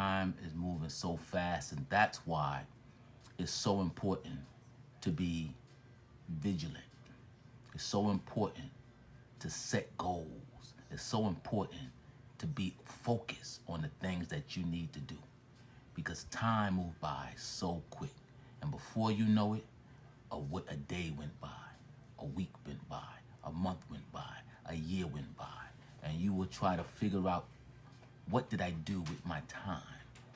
time is moving so fast, and that's why it's so important to be vigilant. It's so important to set goals. It's so important to be focused on the things that you need to do, because time moves by so quick. And before you know it, a day went by, a week went by, a month went by, a year went by, and you will try to figure out, what did I do with my time?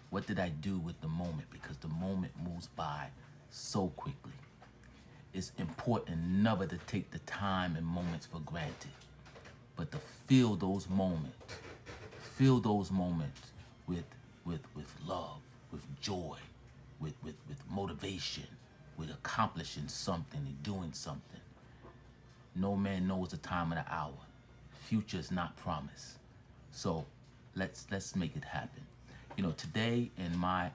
What did I do with the moment? Because the moment moves by so quickly. It's important never to take the time and moments for granted, but to feel those moments. Feel those moments with love, with joy, with motivation, with accomplishing something and doing something. No man knows the time of the hour. Future is not promised. So let's make it happen. You know, today in my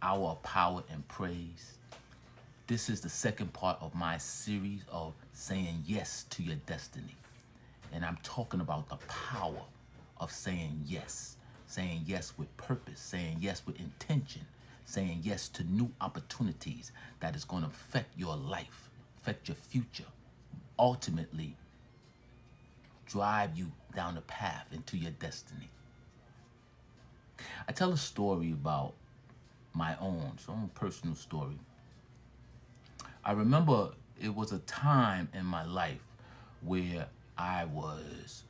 hour of power and praise, this is the second part of my series of saying yes to your destiny. And I'm talking about the power of saying yes with purpose, saying yes with intention, saying yes to new opportunities that is going to affect your life, affect your future, ultimately drive you down the path into your destiny. I tell a story about my own personal story. I remember it was a time in my life where I was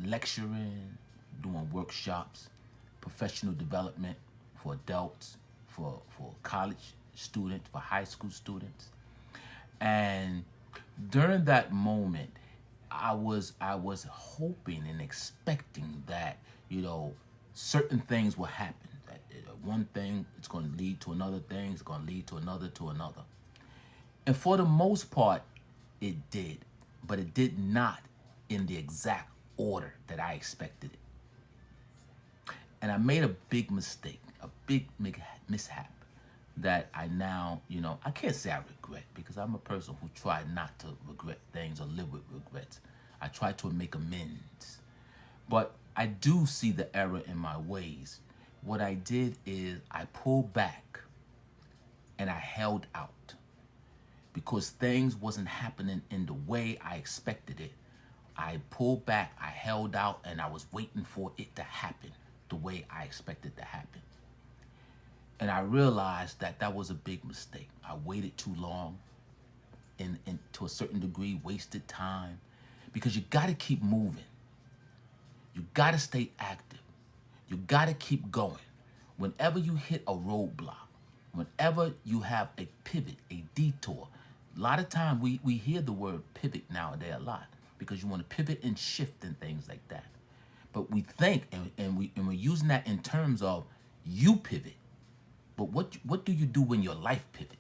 lecturing, doing workshops, professional development for adults, for college students, for high school students. And during that moment, I was hoping and expecting that, certain things will happen. That one thing, it's going to lead to another thing, it's going to lead to another, And for the most part, it did. But it did not in the exact order that I expected it. And I made a big mistake, a big mishap that I now, I can't say I regret, because I'm a person who try not to regret things or live with regrets. I try to make amends. But I do see the error in my ways. What I did is I pulled back and I held out, because things wasn't happening in the way I expected it. I pulled back, I held out, and I was waiting for it to happen the way I expected it to happen. And I realized that that was a big mistake. I waited too long, and to a certain degree, wasted time, because you got to keep moving. You got to stay active. You got to keep going. Whenever you hit a roadblock, whenever you have a pivot, a detour, a lot of time we hear the word pivot nowadays a lot, because you want to pivot and shift and things like that. But we think, and we're using that in terms of you pivot. But what do you do when your life pivot?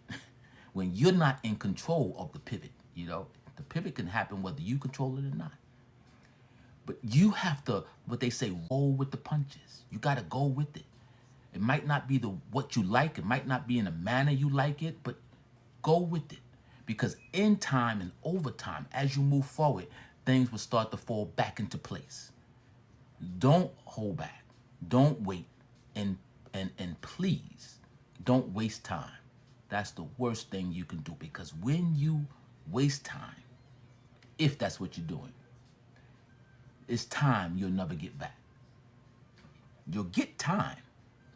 When you're not in control of the pivot, The pivot can happen whether you control it or not. But you have to, what they say, roll with the punches. You got to go with it. It might not be what you like. It might not be in a manner you like it, but go with it. Because in time and over time, as you move forward, things will start to fall back into place. Don't hold back. Don't wait. And please, don't waste time. That's the worst thing you can do, because when you waste time, if that's what you're doing, it's time you'll never get back. You'll get time,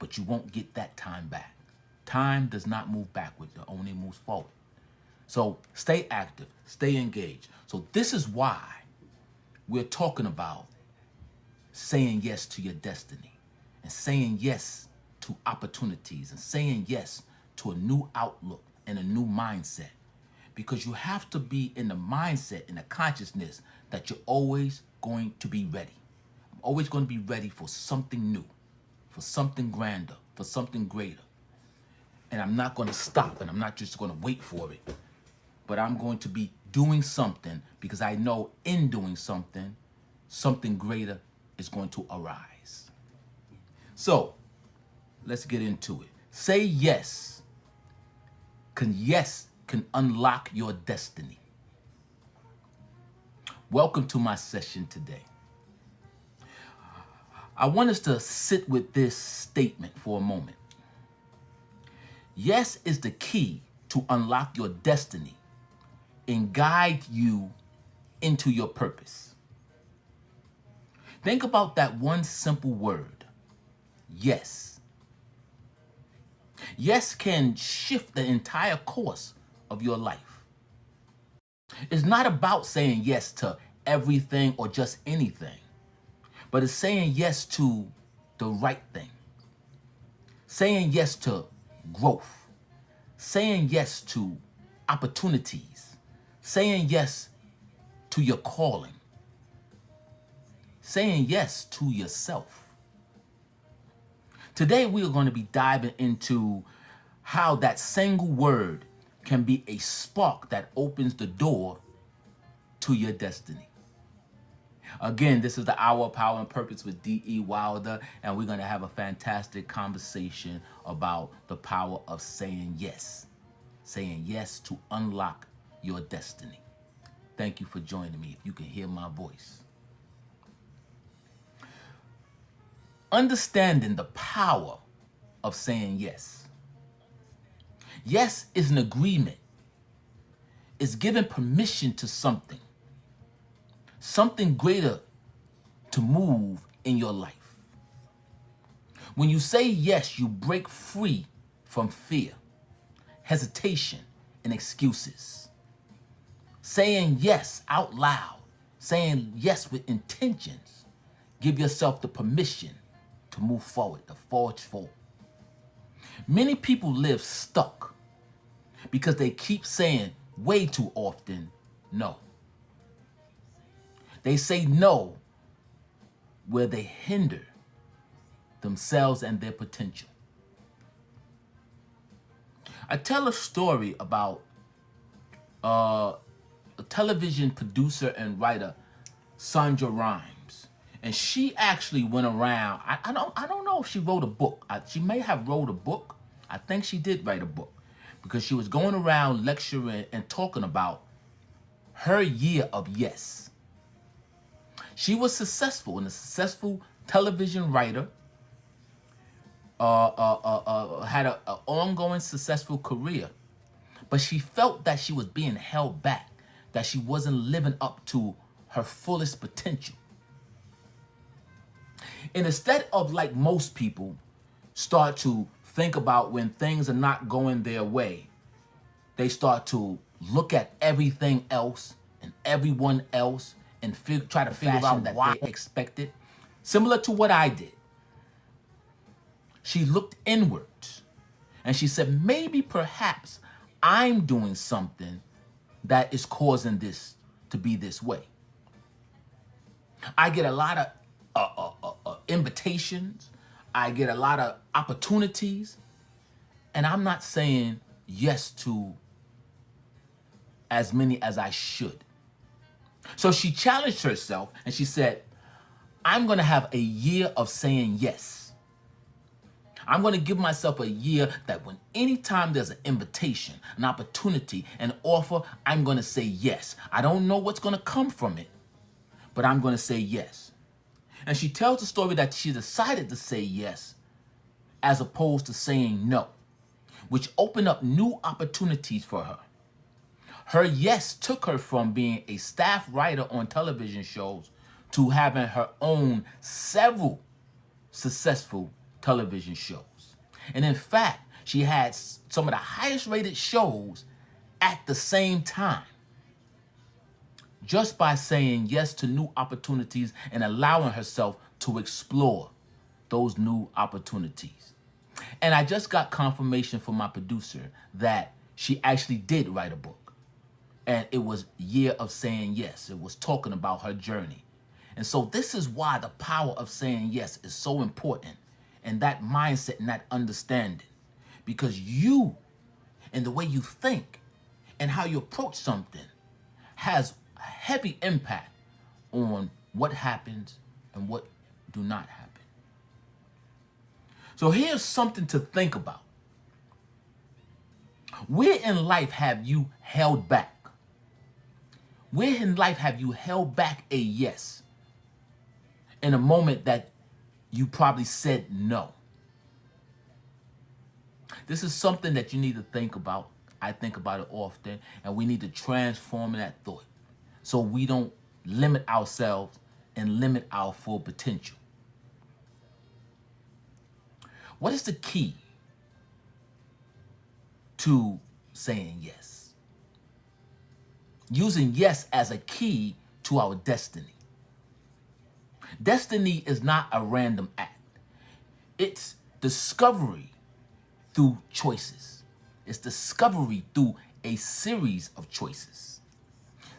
but you won't get that time back. Time does not move backward, it only moves forward. So stay active, stay engaged. So this is why we're talking about saying yes to your destiny, and saying yes to opportunities, and saying yes to a new outlook and a new mindset. Because you have to be in the mindset, in the consciousness that you're always going to be ready. I'm always going to be ready for something new, for something grander, for something greater. And I'm not going to stop, and I'm not just going to wait for it. But I'm going to be doing something, because I know in doing something, something greater is going to arise. So let's get into it. Say yes. Yes can unlock your destiny. Welcome to my session today. I want us to sit with this statement for a moment. Yes is the key to unlock your destiny and guide you into your purpose. Think about that one simple word, yes. Yes can shift the entire course of your life. It's not about saying yes to everything or just anything, but it's saying yes to the right thing. Saying yes to growth. Saying yes to opportunities. Saying yes to your calling. Saying yes to yourself. Today we are going to be diving into how that single word can be a spark that opens the door to your destiny. Again, this is the Hour of Power and Purpose with D.E. Wilder, and we're going to have a fantastic conversation about the power of saying yes. Saying yes to unlock your destiny. Thank you for joining me. If you can hear my voice. Understanding the power of saying yes. Yes is an agreement. It's giving permission to something greater to move in your life. When you say yes, you break free from fear, hesitation, and excuses. Saying yes out loud, saying yes with intentions, give yourself the permission to move forward, to forge forward. Many people live stuck because they keep saying way too often no. They say no where they hinder themselves and their potential. I tell a story about a television producer and writer, Shonda Rhimes. And she actually went around, I don't know if she wrote a book. She may have wrote a book. I think she did write a book because she was going around lecturing and talking about her year of yes. She was successful and a successful television writer, had an ongoing successful career, but she felt that she was being held back, that she wasn't living up to her fullest potential. And instead of, like most people, start to think about when things are not going their way, they start to look at everything else and everyone else and try to figure out why they expected. Similar to what I did. She looked inwards and she said, maybe perhaps I'm doing something that is causing this to be this way. I get a lot of invitations. I get a lot of opportunities. And I'm not saying yes to as many as I should. So she challenged herself and she said, I'm going to have a year of saying yes. I'm going to give myself a year that when anytime there's an invitation, an opportunity, an offer, I'm going to say yes. I don't know what's going to come from it, but I'm going to say yes. And she tells the story that she decided to say yes as opposed to saying no, which opened up new opportunities for her. Her yes took her from being a staff writer on television shows to having her own several successful television shows. And in fact, she had some of the highest rated shows at the same time, just by saying yes to new opportunities and allowing herself to explore those new opportunities. And I just got confirmation from my producer that she actually did write a book. And it was Year of Saying Yes. It was talking about her journey. And so this is why the power of saying yes is so important, and that mindset and that understanding. Because you and the way you think and how you approach something has a heavy impact on what happens and what do not happen. So here's something to think about. Where in life have you held back? Where in life have you held back a yes in a moment that you probably said no. This is something that you need to think about. I think about it often, and we need to transform that thought so we don't limit ourselves and limit our full potential. What is the key to saying yes? Using yes as a key to our destiny. Destiny is not a random act. It's discovery through choices. It's discovery through a series of choices.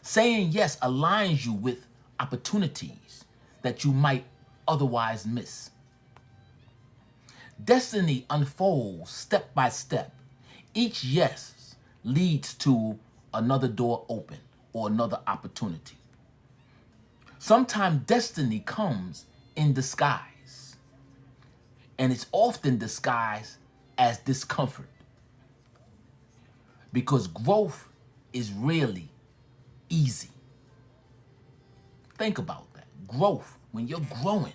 Saying yes aligns you with opportunities that you might otherwise miss. Destiny unfolds step by step. Each yes leads to another door open or another opportunity. Sometimes destiny comes in disguise, and it's often disguised as discomfort, because growth is really easy. Think about that. Growth, when you're growing,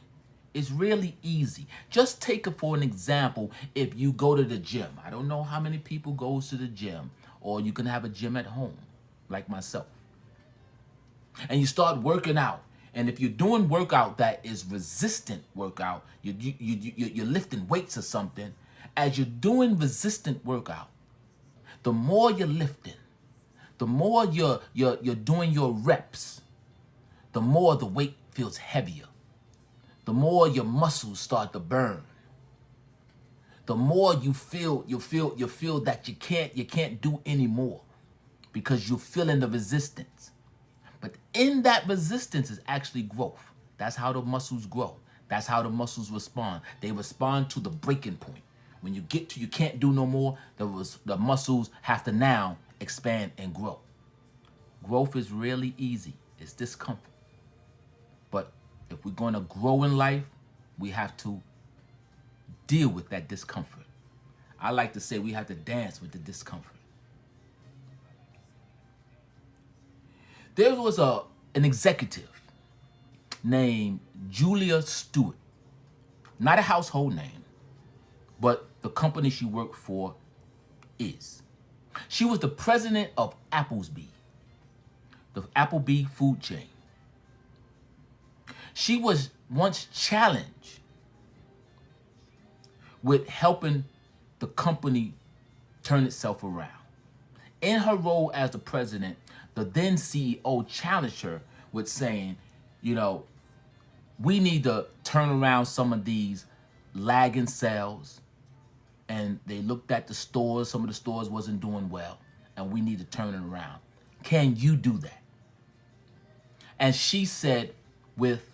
is really easy. Just take it for an example. If you go to the gym, I don't know how many people goes to the gym, or you can have a gym at home, like myself, and you start working out. And if you're doing workout that is resistant workout, you're lifting weights or something. As you're doing resistant workout, the more you're lifting, the more you're doing your reps, the more the weight feels heavier. The more your muscles start to burn. The more you feel that you can't do anymore because you're feeling the resistance. But in that resistance is actually growth. That's how the muscles grow. That's how the muscles respond. They respond to the breaking point. When you get to you can't do no more, the muscles have to now expand and grow. Growth is really easy. It's discomfort. But if we're going to grow in life, we have to deal with that discomfort. I like to say we have to dance with the discomfort. There was an executive named Julia Stewart. Not a household name, but the company she worked for is. She was the president of Applebee, the Applebee food chain. She was once challenged with helping the company turn itself around. In her role as the president, the then CEO challenged her with saying, we need to turn around some of these lagging sales. And they looked at the stores. Some of the stores wasn't doing well, and we need to turn it around. Can you do that? And she said with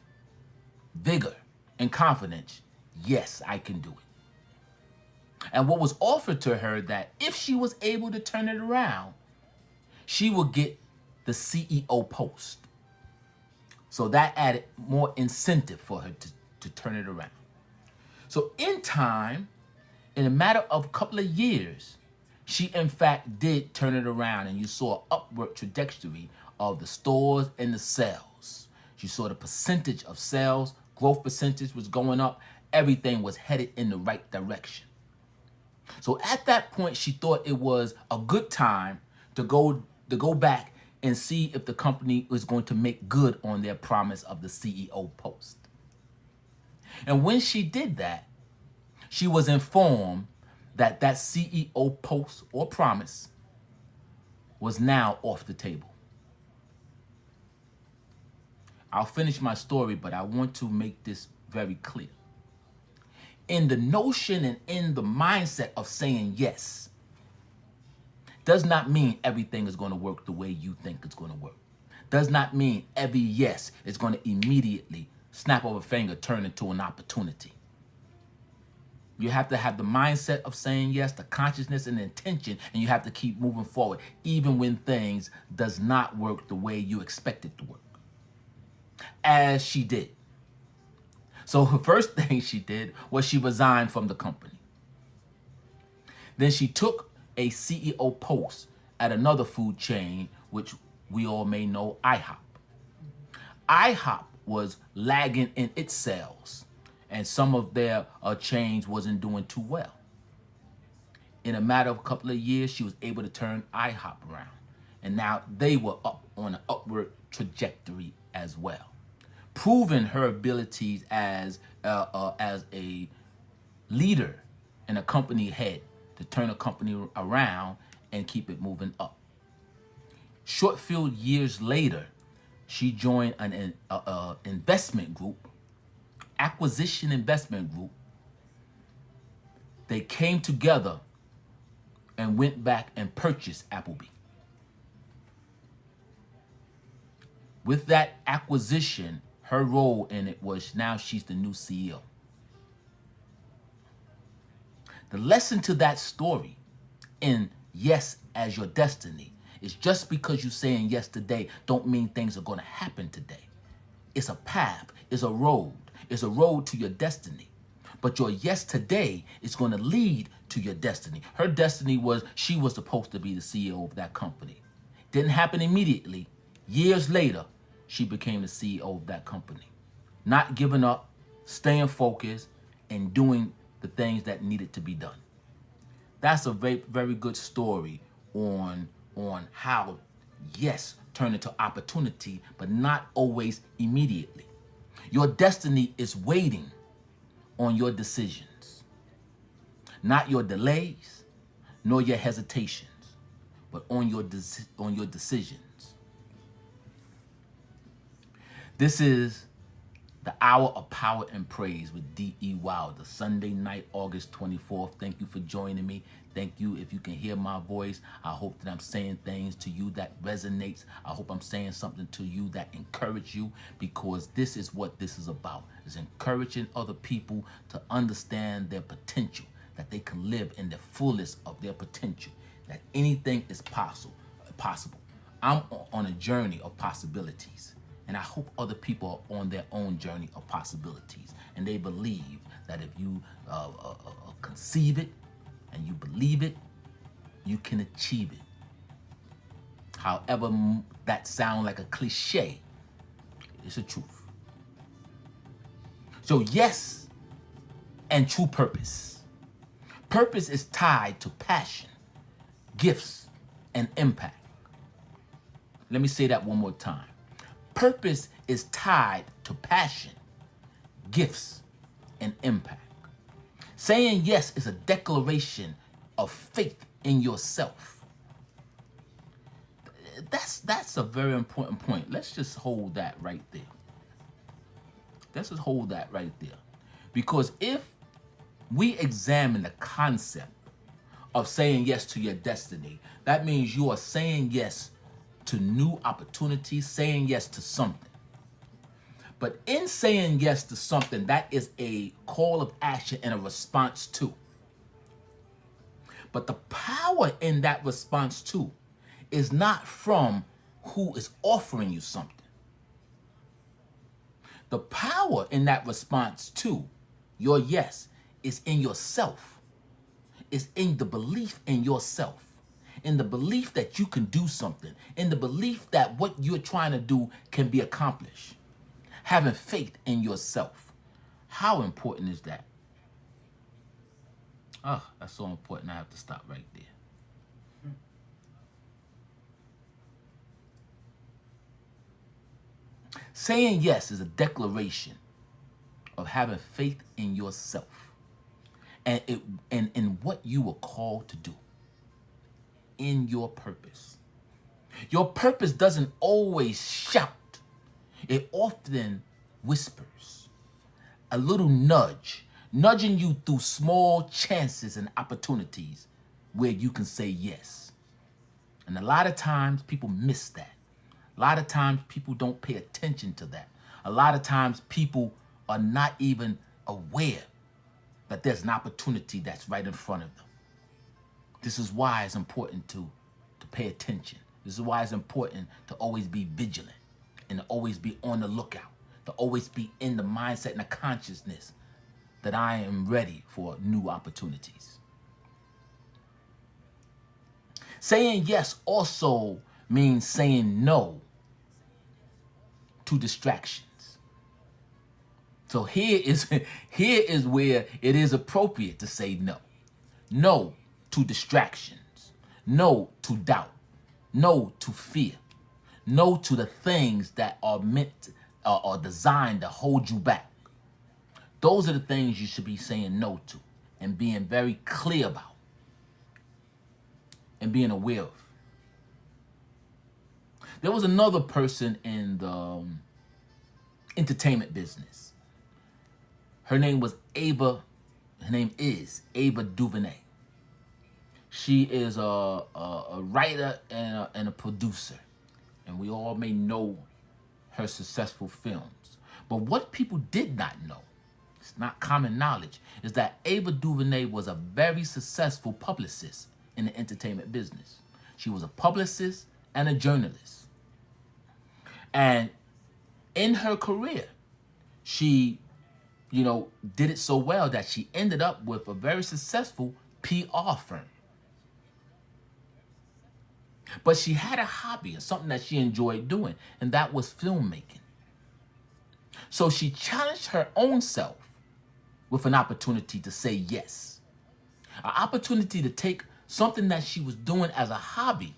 vigor and confidence, yes, I can do it. And what was offered to her, that if she was able to turn it around, she would get the CEO post. So that added more incentive for her to turn it around. So in time, in a matter of a couple of years, she in fact did turn it around, and you saw an upward trajectory of the stores and the sales. You saw the percentage of sales, growth percentage was going up. Everything was headed in the right direction. So at that point, she thought it was a good time to go back and see if the company was going to make good on their promise of the CEO post. And when she did that, she was informed that that CEO post or promise was now off the table. I'll finish my story, but I want to make this very clear. In the notion and in the mindset of saying yes, does not mean everything is going to work the way you think it's going to work. Does not mean every yes is going to immediately, snap of a finger, turn into an opportunity. You have to have the mindset of saying yes, the consciousness and intention, and you have to keep moving forward, even when things does not work the way you expect it to work. As she did. So her first thing she did was she resigned from the company. Then she took a CEO post at another food chain, which we all may know, IHOP. IHOP was lagging in its sales, and some of their chains wasn't doing too well. In a matter of a couple of years, she was able to turn IHOP around, and now they were up on an upward trajectory as well, proving her abilities as a leader and a company head to turn a company around and keep it moving up. Short few years later, she joined an investment group, acquisition investment group. They came together and went back and purchased Applebee. With that acquisition, her role in it was now she's the new CEO. The lesson to that story in Yes as Your Destiny is just because you're saying yes today don't mean things are going to happen today. It's a path, it's a road to your destiny. But your yes today is going to lead to your destiny. Her destiny was she was supposed to be the CEO of that company. Didn't happen immediately. Years later, she became the CEO of that company. Not giving up, staying focused, and doing the things that needed to be done. That's a very, very good story on how yes turned into opportunity, but not always immediately. Your destiny is waiting on your decisions, not your delays, nor your hesitations, but on your decisions. This is the Hour of Power and Praise with D.E. Wilder, Sunday night, August 24th. Thank you for joining me. Thank you if you can hear my voice. I hope that I'm saying things to you that resonates. I hope I'm saying something to you that encourages you, because this is what this is about. It's encouraging other people to understand their potential, that they can live in the fullest of their potential, that anything is possible. I'm on a journey of possibilities. And I hope other people are on their own journey of possibilities. And they believe that if you conceive it and you believe it, you can achieve it. However that sounds like a cliche, it's the truth. So yes, and true purpose. Purpose is tied to passion, gifts, and impact. Let me say that one more time. Purpose is tied to passion, gifts, and impact. Saying yes is a declaration of faith in yourself. That's a very important point. Let's just hold that right there. Let's just hold that right there. Because if we examine the concept of saying yes to your destiny, that means you are saying yes to new opportunities, saying yes to something. But in saying yes to something, that is a call of action and a response to. But the power in that response to is not from who is offering you something. The power in that response to your yes is in yourself. Is in the belief in yourself. In the belief that you can do something, in the belief that what you're trying to do can be accomplished. Having faith in yourself. How important is that? Oh, that's so important. I have to stop right there. Saying yes is a declaration of having faith in yourself and in what you were called to do. In your purpose. Your purpose doesn't always shout. It often whispers. A little nudge, nudging you through small chances and opportunities where you can say yes. And a lot of times people miss that. A lot of times people don't pay attention to that. A lot of times people are not even aware that there's an opportunity that's right in front of them. This is why it's important to pay attention. This is why it's important to always be vigilant and to always be on the lookout, to always be in the mindset and the consciousness that I am ready for new opportunities. Saying yes also means saying no to distractions. So here is here is where it is appropriate to say no. No to distractions. No to doubt. No to fear. No to the things that are meant or designed to hold you back. Those are the things you should be saying no to and being very clear about and being aware of. There was another person in the entertainment business. Her name was Ava. Her name is Ava DuVernay. She is a writer and a producer, and we all may know her successful films. But what people did not know, it's not common knowledge, is that Ava DuVernay was a very successful publicist in the entertainment business. She was a publicist and a journalist. And in her career, she, did it so well that she ended up with a very successful PR firm. But she had a hobby and something that she enjoyed doing, and that was filmmaking. So she challenged her own self with an opportunity to say yes. An opportunity to take something that she was doing as a hobby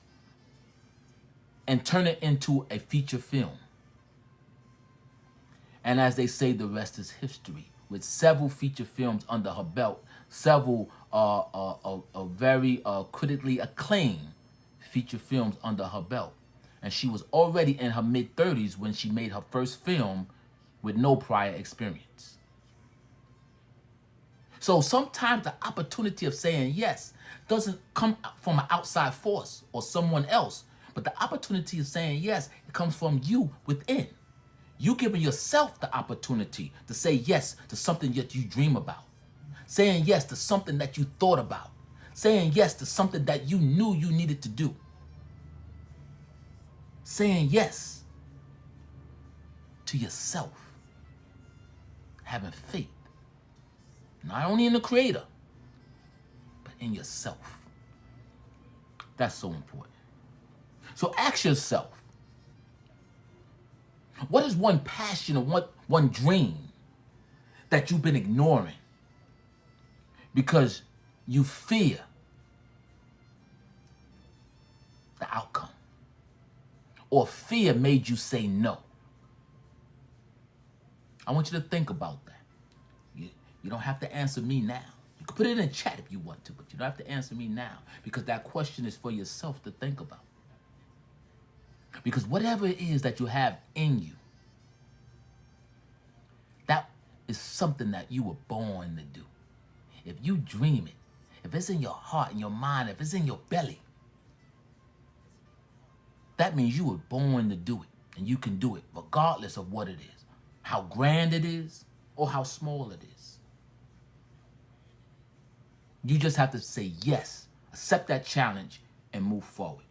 and turn it into a feature film. And as they say, the rest is history. With several feature films under her belt, several very critically acclaimed feature films under her belt. And she was already in her mid-30s when she made her first film with no prior experience. So sometimes the opportunity of saying yes doesn't come from an outside force or someone else, but the opportunity of saying yes, it comes from you within. You giving yourself the opportunity to say yes to something that you dream about. Saying yes to something that you thought about. Saying yes to something that you knew you needed to do. Saying yes to yourself. Having faith. Not only in the Creator, but in yourself. That's so important. So ask yourself, what is one passion or one dream that you've been ignoring because you fear the outcome? Or fear made you say no? I want you to think about that. You don't have to answer me now. You can put it in the chat if you want to, but you don't have to answer me now because that question is for yourself to think about. Because whatever it is that you have in you, that is something that you were born to do. If you dream it, if it's in your heart, in your mind, if it's in your belly, that means you were born to do it. And you can do it regardless of what it is. How grand it is or how small it is. You just have to say yes, accept that challenge, and move forward.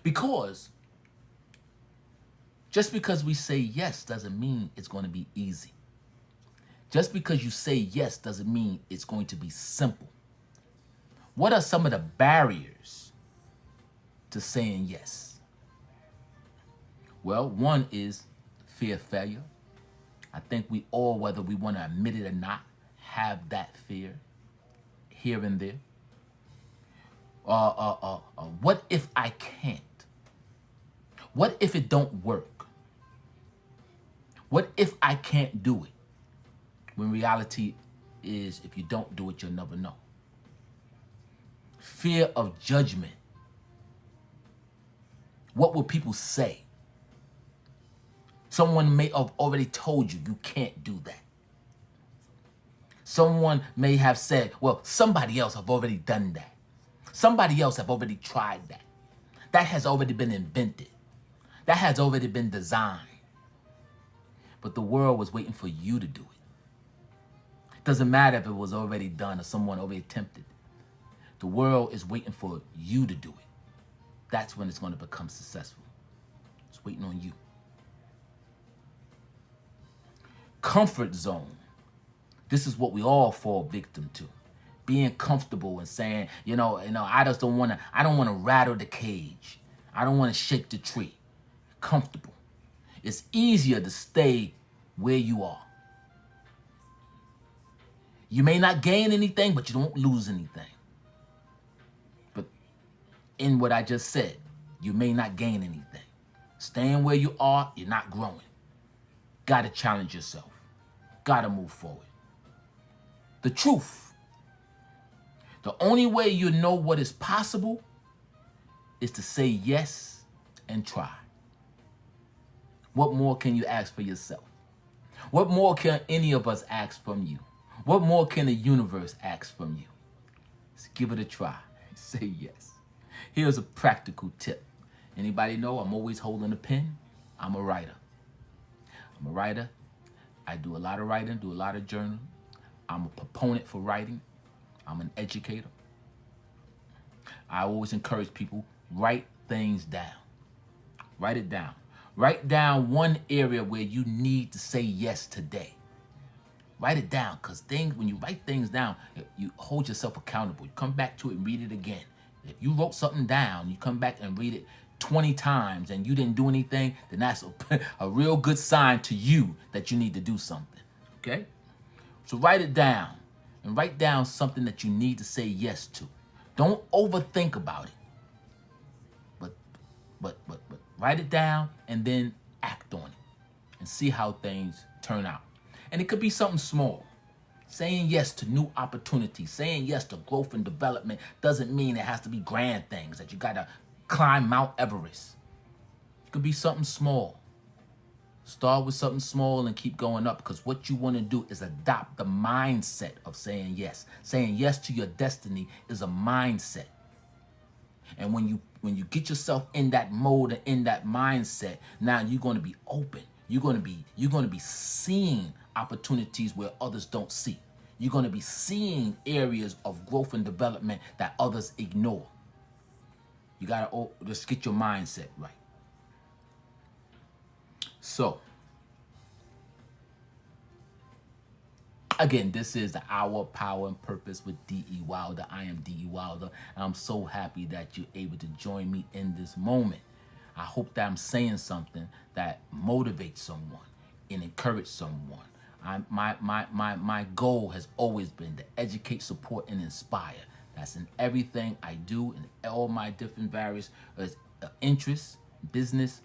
Because just because we say yes doesn't mean it's going to be easy. Just because you say yes doesn't mean it's going to be simple. What are some of the barriers to saying yes? Well, one is fear of failure. I think we all, whether we want to admit it or not, have that fear here and there. What if I can't? What if it don't work? What if I can't do it? When reality is, if you don't do it, you'll never know. Fear of judgment. What will people say? Someone may have already told you can't do that. Someone may have said, well, somebody else have already done that. Somebody else have already tried that. That has already been invented. That has already been designed. But the world was waiting for you to do it. Doesn't matter if it was already done or someone already attempted. The world is waiting for you to do it. That's when it's going to become successful. It's waiting on you. Comfort zone. This is what we all fall victim to. Being comfortable and saying, I don't want to rattle the cage. I don't want to shake the tree. Comfortable. It's easier to stay where you are. You may not gain anything, but you don't lose anything. But in what I just said, you may not gain anything. Staying where you are, you're not growing. Got to challenge yourself. Got to move forward. The truth. The only way you know what is possible is to say yes and try. What more can you ask for yourself? What more can any of us ask from you? What more can the universe ask from you? Let's give it a try. Say yes. Here's a practical tip. Anybody know I'm always holding a pen? I'm a writer. I'm a writer. I do a lot of writing, do a lot of journaling. I'm a proponent for writing. I'm an educator. I always encourage people, write things down. Write it down. Write down one area where you need to say yes today. Write it down, because when you write things down, you hold yourself accountable. You come back to it and read it again. If you wrote something down, you come back and read it 20 times and you didn't do anything, then that's a real good sign to you that you need to do something, okay? So write it down, and write down something that you need to say yes to. Don't overthink about it. But write it down and then act on it and see how things turn out. And it could be something small. Saying yes to new opportunities, saying yes to growth and development doesn't mean it has to be grand things, that you gotta climb Mount Everest. It could be something small. Start with something small and keep going up, because what you want to do is adopt the mindset of saying yes. Saying yes to your destiny is a mindset. And when you get yourself in that mode and in that mindset, now you're going to be open. You're going to be seeing opportunities where others don't see. You're going to be seeing areas of growth and development that others ignore. You got to just get your mindset right. So, again, this is the Hour of Power and Purpose with D.E. Wilder. I am D.E. Wilder, and I'm so happy that you're able to join me in this moment. I hope that I'm saying something that motivates someone and encourage someone. My goal has always been to educate, support, and inspire. That's in everything I do, in all my different various interests, business.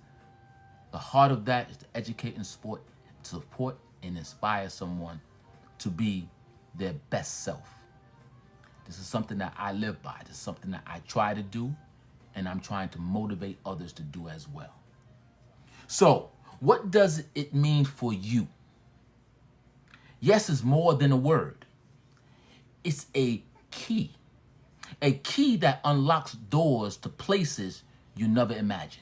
The heart of that is to educate and support and inspire someone to be their best self. This is something that I live by. This is something that I try to do, and I'm trying to motivate others to do as well. So, what does it mean for you? Yes is more than a word. It's a key that unlocks doors to places you never imagined.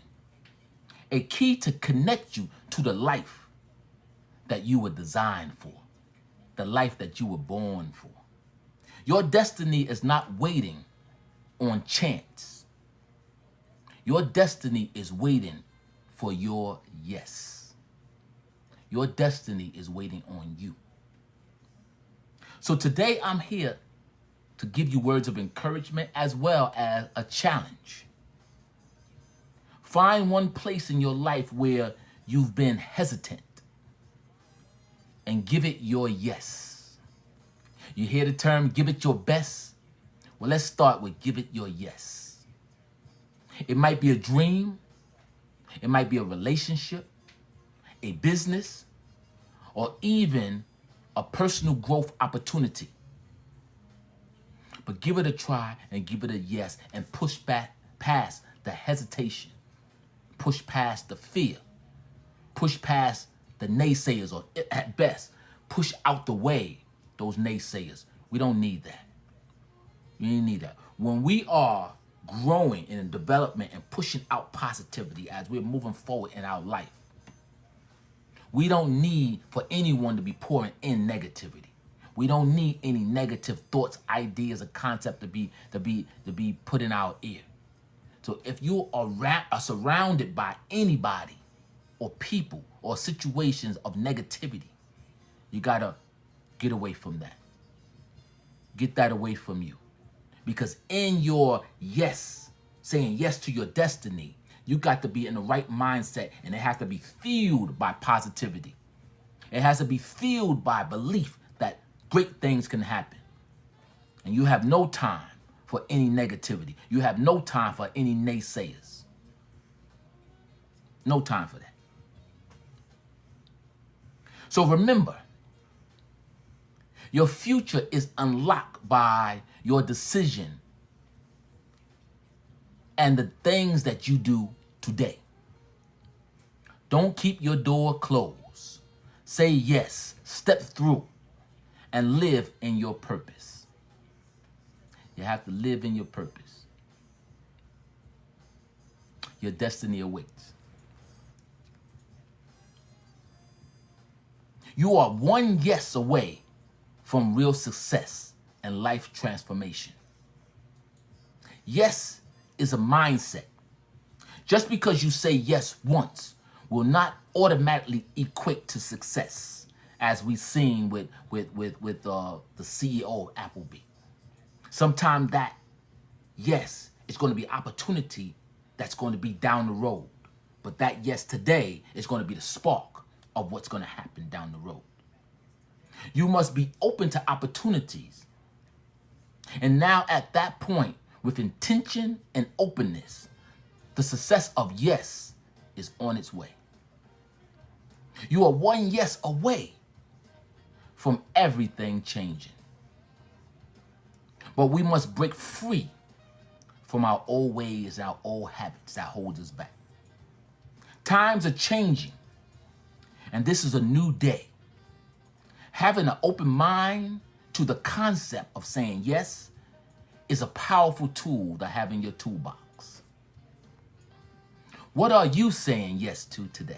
A key to connect you to the life that you were designed for, the life that you were born for. Your destiny is not waiting on chance. Your destiny is waiting for your yes. Your destiny is waiting on you. So today I'm here to give you words of encouragement as well as a challenge. Find one place in your life where you've been hesitant and give it your yes. You hear the term, give it your best? Well, let's start with give it your yes. It might be a dream. It might be a relationship, a business, or even a personal growth opportunity. But give it a try and give it a yes, and push back past the hesitation. Push past the fear. Push past the naysayers, or at best, push out the way those naysayers. We don't need that. We didn't need that. When we are growing in development and pushing out positivity as we're moving forward in our life, we don't need for anyone to be pouring in negativity. We don't need any negative thoughts, ideas, or concept to be put in our ear. So if you are surrounded by anybody or people or situations of negativity, you gotta get away from that. Get that away from you. Because in your yes, saying yes to your destiny, you got to be in the right mindset, and it has to be fueled by positivity. It has to be fueled by belief that great things can happen. And you have no time for any negativity. You have no time for any naysayers. No time for that. So remember, your future is unlocked by your decision and the things that you do today. Don't keep your door closed. Say yes, step through, and live in your purpose. You have to live in your purpose. Your destiny awaits. You are one yes away from real success and life transformation. Yes is a mindset. Just because you say yes once will not automatically equate to success, as we've seen with the CEO of Applebee. Sometimes that yes is going to be opportunity that's going to be down the road, but that yes today is going to be the spark of what's going to happen down the road. You must be open to opportunities. And now at that point, with intention and openness, the success of yes is on its way. You are one yes away from everything changing. But we must break free from our old ways, our old habits that hold us back. Times are changing, and this is a new day. Having an open mind to the concept of saying yes is a powerful tool to have in your toolbox. What are you saying yes to today?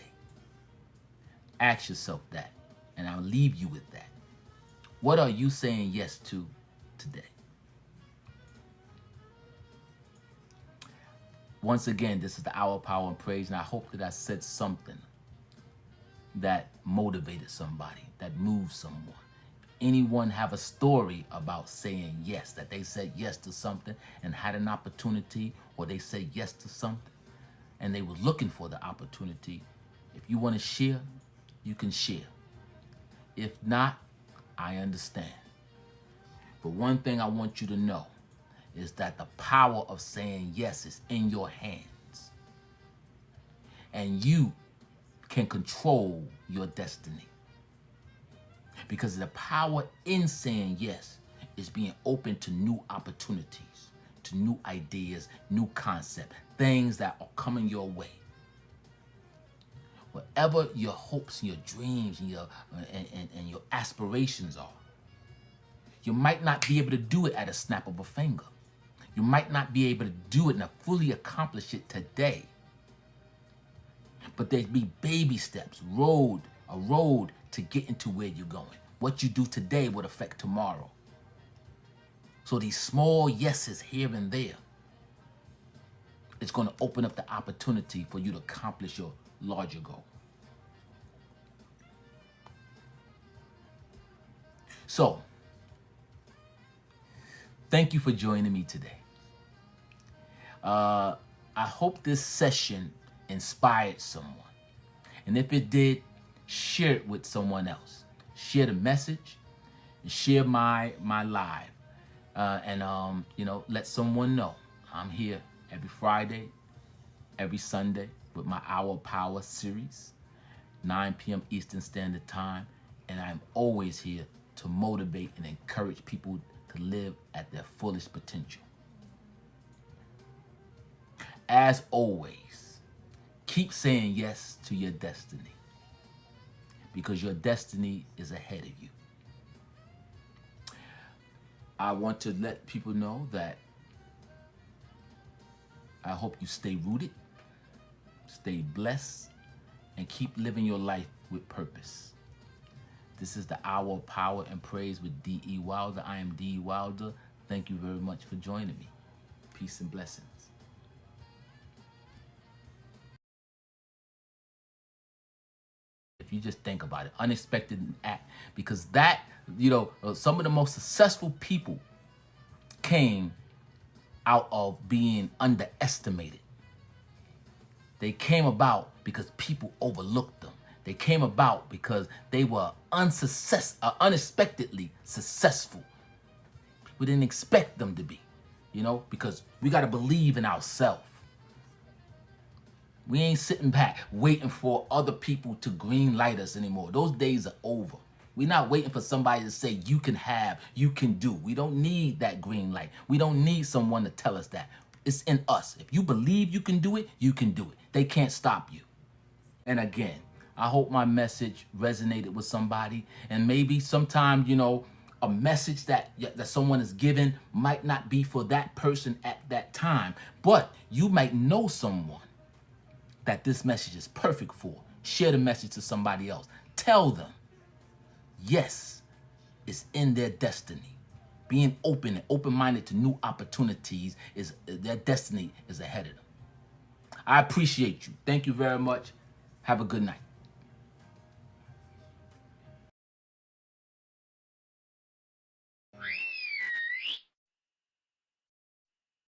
Ask yourself that, and I'll leave you with that. What are you saying yes to today? Once again, this is the Hour of Power and Praise, and I hope that I said something that motivated somebody, that moved someone. Anyone have a story about saying yes, that they said yes to something and had an opportunity, or they said yes to something and they were looking for the opportunity? If you want to share, you can share. If not, I understand. But one thing I want you to know is that the power of saying yes is in your hands. And you can control your destiny. Because the power in saying yes is being open to new opportunities, to new ideas, new concepts, things that are coming your way. Whatever your hopes and your dreams and your aspirations are, you might not be able to do it at a snap of a finger. You might not be able to do it and fully accomplish it today. But there'd be baby steps, a road to get into where you're going. What you do today would affect tomorrow. So these small yeses here and there, it's going to open up the opportunity for you to accomplish your larger goal. So, thank you for joining me today. I hope this session inspired someone. And if it did, share it with someone else. Share the message and share my live. Let someone know I'm here every Friday, every Sunday with my Hour of Power series, 9 p.m. Eastern Standard Time. And I'm always here to motivate and encourage people to live at their fullest potential. As always, keep saying yes to your destiny, because your destiny is ahead of you. I want to let people know that I hope you stay rooted, stay blessed, and keep living your life with purpose. This is the Hour of Power and Praise with D.E. Wilder. I am D.E. Wilder. Thank you very much for joining me. Peace and blessings. If you just think about it, unexpected act, because that, some of the most successful people came out of being underestimated. They came about because people overlooked them. They came about because they were unexpectedly successful. We didn't expect them to be, because we got to believe in ourselves. We ain't sitting back waiting for other people to green light us anymore. Those days are over. We're not waiting for somebody to say, you can have, you can do. We don't need that green light. We don't need someone to tell us that. It's in us. If you believe you can do it, you can do it. They can't stop you. And again, I hope my message resonated with somebody. And maybe sometime, a message that someone is given might not be for that person at that time. But you might know someone that this message is perfect for. Share the message to somebody else. Tell them, yes, it's in their destiny. Being open and open-minded to new opportunities, is their destiny is ahead of them. I appreciate you. Thank you very much. Have a good night.